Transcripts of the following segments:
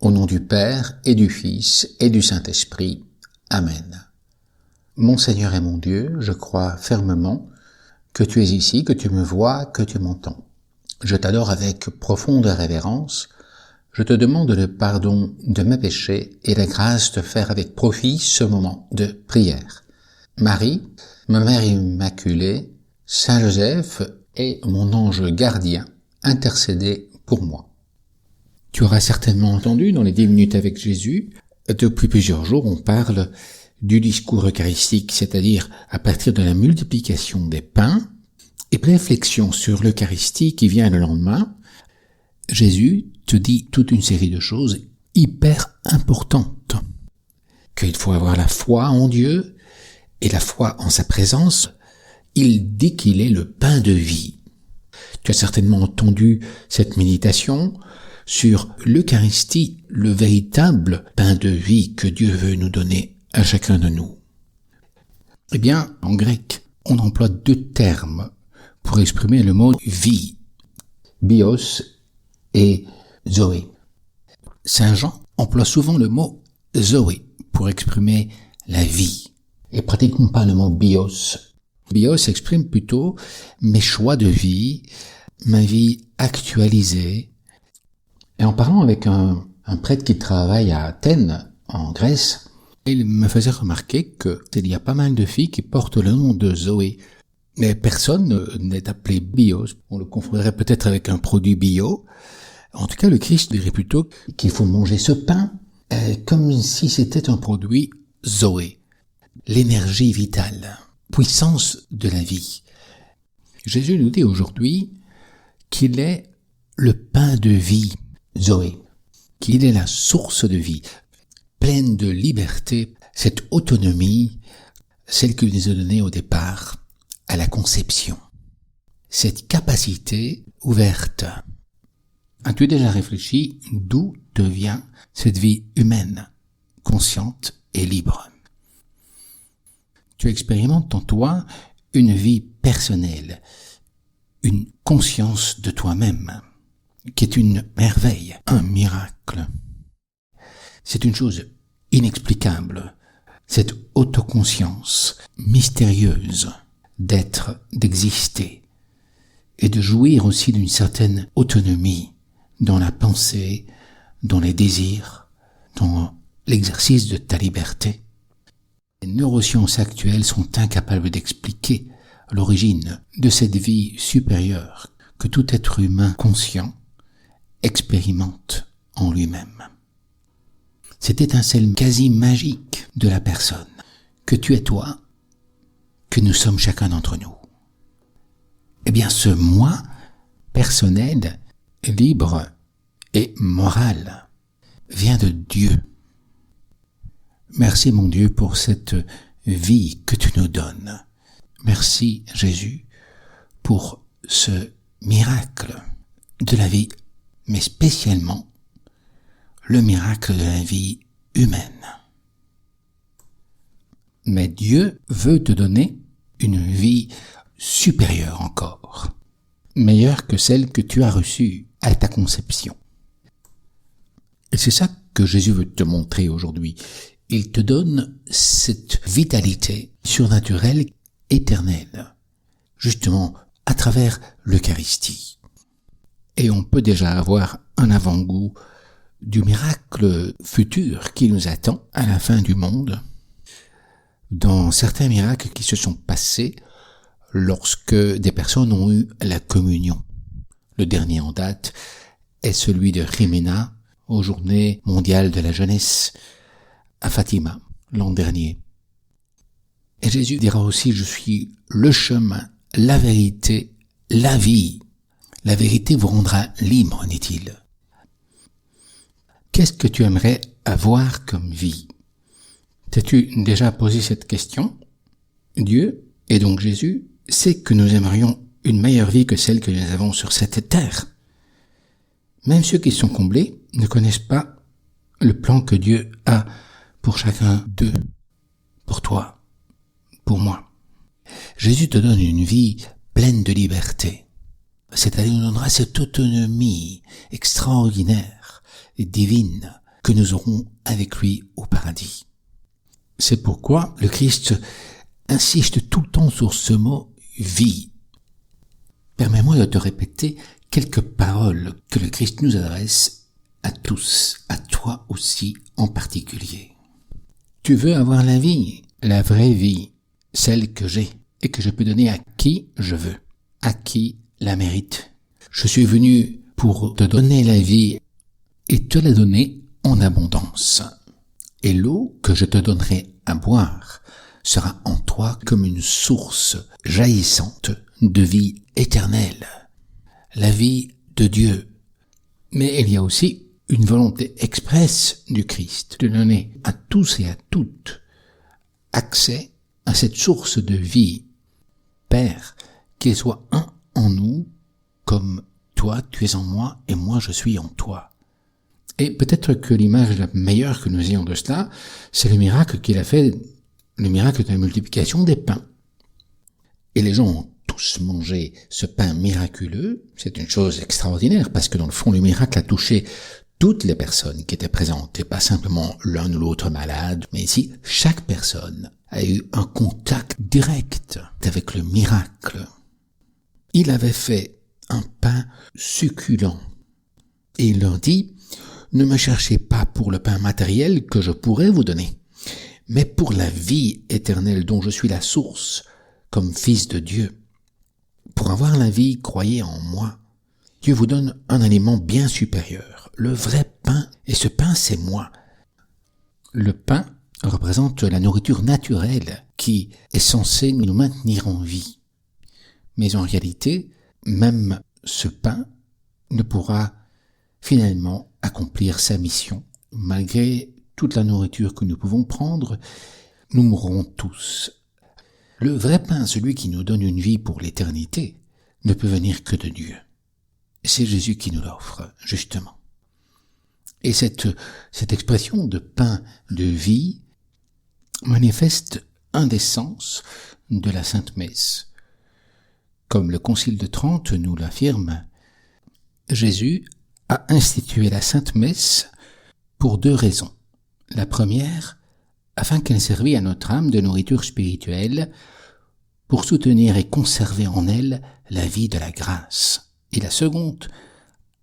Au nom du Père et du Fils et du Saint-Esprit. Amen. Mon Seigneur et mon Dieu, je crois fermement que tu es ici, que tu me vois, que tu m'entends. Je t'adore avec profonde révérence. Je te demande le pardon de mes péchés et la grâce de faire avec profit ce moment de prière. Marie, ma Mère Immaculée, Saint Joseph et mon ange gardien, intercédez pour moi. Tu auras certainement entendu dans les 10 minutes avec Jésus, depuis plusieurs jours on parle du discours eucharistique, c'est-à-dire à partir de la multiplication des pains et réflexion sur l'Eucharistie qui vient le lendemain. Jésus te dit toute une série de choses hyper importantes. Qu'il faut avoir la foi en Dieu et la foi en sa présence. Il dit qu'il est le pain de vie. Tu as certainement entendu cette méditation sur l'Eucharistie, le véritable pain de vie que Dieu veut nous donner à chacun de nous. Eh bien, en grec, on emploie 2 termes pour exprimer le mot vie, bios et zoé. Saint Jean emploie souvent le mot zoé pour exprimer la vie, et pratiquement pas le mot bios. Bios exprime plutôt mes choix de vie, ma vie actualisée. Et en parlant avec un prêtre qui travaille à Athènes, en Grèce, il me faisait remarquer qu'il y a pas mal de filles qui portent le nom de Zoé. Mais personne n'est appelé bios. On le confondrait peut-être avec un produit bio. En tout cas, le Christ dirait plutôt qu'il faut manger ce pain comme si c'était un produit Zoé. L'énergie vitale, puissance de la vie. Jésus nous dit aujourd'hui qu'il est le pain de vie, Zoé, qu'il est la source de vie, pleine de liberté, cette autonomie, celle qu'il nous a donnée au départ, à la conception. Cette capacité ouverte. As-tu déjà réfléchi d'où te vient cette vie humaine, consciente et libre? Tu expérimentes en toi une vie personnelle, une conscience de toi-même, qui est une merveille, un miracle. C'est une chose inexplicable, cette autoconscience mystérieuse d'être, d'exister, et de jouir aussi d'une certaine autonomie dans la pensée, dans les désirs, dans l'exercice de ta liberté. Les neurosciences actuelles sont incapables d'expliquer l'origine de cette vie supérieure que tout être humain conscient expérimente en lui-même. Cette étincelle quasi magique de la personne, que tu es toi, que nous sommes chacun d'entre nous. Eh bien, ce moi personnel, libre et moral vient de Dieu. Merci mon Dieu pour cette vie que tu nous donnes. Merci Jésus pour ce miracle de la vie, mais spécialement le miracle de la vie humaine. Mais Dieu veut te donner une vie supérieure encore, meilleure que celle que tu as reçue à ta conception. Et c'est ça que Jésus veut te montrer aujourd'hui. Il te donne cette vitalité surnaturelle, éternelle, justement à travers l'Eucharistie. Et on peut déjà avoir un avant-goût du miracle futur qui nous attend à la fin du monde, dans certains miracles qui se sont passés lorsque des personnes ont eu la communion. Le dernier en date est celui de Jimena aux Journées mondiales de la jeunesse à Fatima l'an dernier. Et Jésus dira aussi: je suis le chemin, la vérité, la vie. La vérité vous rendra libre, dit-il. Qu'est-ce que tu aimerais avoir comme vie? T'as-tu déjà posé cette question? Dieu, et donc Jésus, sait que nous aimerions une meilleure vie que celle que nous avons sur cette terre. Même ceux qui sont comblés ne connaissent pas le plan que Dieu a pour chacun d'eux, pour toi, pour moi. Jésus te donne une vie pleine de liberté. C'est-à-dire, il nous donnera cette autonomie extraordinaire et divine que nous aurons avec lui au paradis. C'est pourquoi le Christ insiste tout le temps sur ce mot « vie ». Permets-moi de te répéter quelques paroles que le Christ nous adresse à tous, à toi aussi en particulier. Tu veux avoir la vie, la vraie vie, celle que j'ai et que je peux donner à qui je veux, à qui la mérite. Je suis venu pour te donner la vie et te la donner en abondance. Et l'eau que je te donnerai à boire sera en toi comme une source jaillissante de vie éternelle, la vie de Dieu. Mais il y a aussi une volonté expresse du Christ de donner à tous et à toutes accès à cette source de vie. Père, qu'il soit un en nous, comme toi tu es en moi et moi je suis en toi. Et peut-être que l'image la meilleure que nous ayons de cela, c'est le miracle qu'il a fait, le miracle de la multiplication des pains. Et les gens ont tous mangé ce pain miraculeux. C'est une chose extraordinaire parce que dans le fond, le miracle a touché toutes les personnes qui étaient présentes et pas simplement l'un ou l'autre malade, mais ici, chaque personne a eu un contact direct avec le miracle. Il avait fait un pain succulent et il leur dit: ne me cherchez pas pour le pain matériel que je pourrais vous donner, mais pour la vie éternelle dont je suis la source, comme fils de Dieu. Pour avoir la vie, croyez en moi. Dieu vous donne un aliment bien supérieur, le vrai pain, et ce pain, c'est moi. Le pain représente la nourriture naturelle qui est censée nous maintenir en vie. Mais en réalité, même ce pain ne pourra finalement accomplir sa mission. Malgré toute la nourriture que nous pouvons prendre, nous mourrons tous. Le vrai pain, celui qui nous donne une vie pour l'éternité, ne peut venir que de Dieu. C'est Jésus qui nous l'offre, justement. Et cette expression de pain de vie manifeste un des sens de la Sainte Messe. Comme le Concile de Trente nous l'affirme, Jésus a institué la Sainte Messe pour deux raisons. La première, afin qu'elle servît à notre âme de nourriture spirituelle pour soutenir et conserver en elle la vie de la grâce. Et la seconde,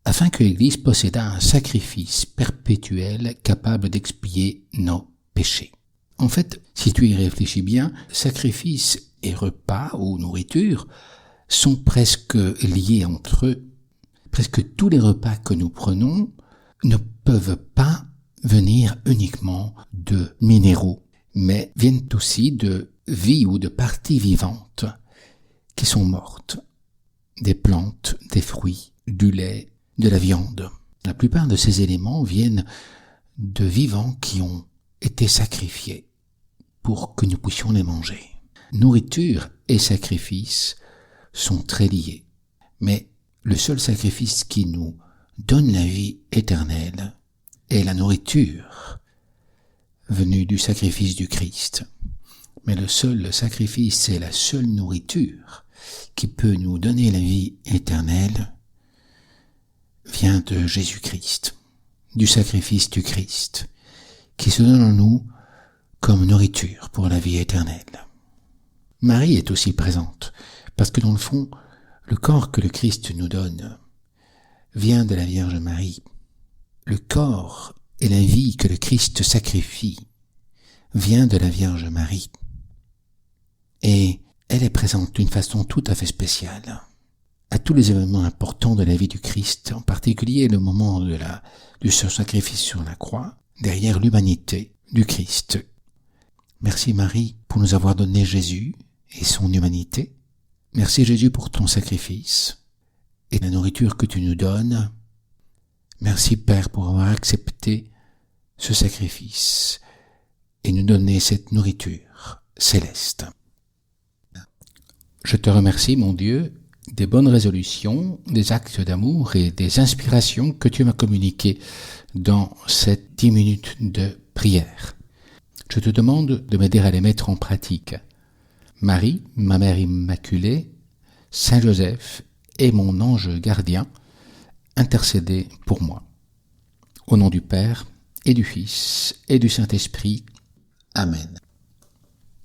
afin que l'Église possédât un sacrifice perpétuel capable d'expier nos péchés. En fait, si tu y réfléchis bien, sacrifice et repas ou nourriture sont presque liés entre eux. Presque tous les repas que nous prenons ne peuvent pas venir uniquement de minéraux, mais viennent aussi de vie ou de parties vivantes qui sont mortes. Des plantes, des fruits, du lait, de la viande. La plupart de ces éléments viennent de vivants qui ont été sacrifiés pour que nous puissions les manger. Nourriture et sacrifice sont très liés, mais le seul sacrifice qui nous donne la vie éternelle est la nourriture venue du sacrifice du Christ. Mais le seul sacrifice et la seule nourriture qui peut nous donner la vie éternelle vient de Jésus-Christ, du sacrifice du Christ, qui se donne en nous comme nourriture pour la vie éternelle. Marie est aussi présente, parce que dans le fond, le corps que le Christ nous donne vient de la Vierge Marie. Le corps et la vie que le Christ sacrifie vient de la Vierge Marie. Et elle est présente d'une façon tout à fait spéciale à tous les événements importants de la vie du Christ, en particulier le moment de son sacrifice sur la croix, derrière l'humanité du Christ. Merci Marie pour nous avoir donné Jésus et son humanité. Merci Jésus pour ton sacrifice et la nourriture que tu nous donnes. Merci Père pour avoir accepté ce sacrifice et nous donner cette nourriture céleste. Je te remercie, mon Dieu, des bonnes résolutions, des actes d'amour et des inspirations que tu m'as communiquées dans ces 10 minutes de prière. Je te demande de m'aider à les mettre en pratique. Marie, ma mère immaculée, Saint Joseph et mon ange gardien, intercédez pour moi. Au nom du Père et du Fils, et du Saint-Esprit. Amen.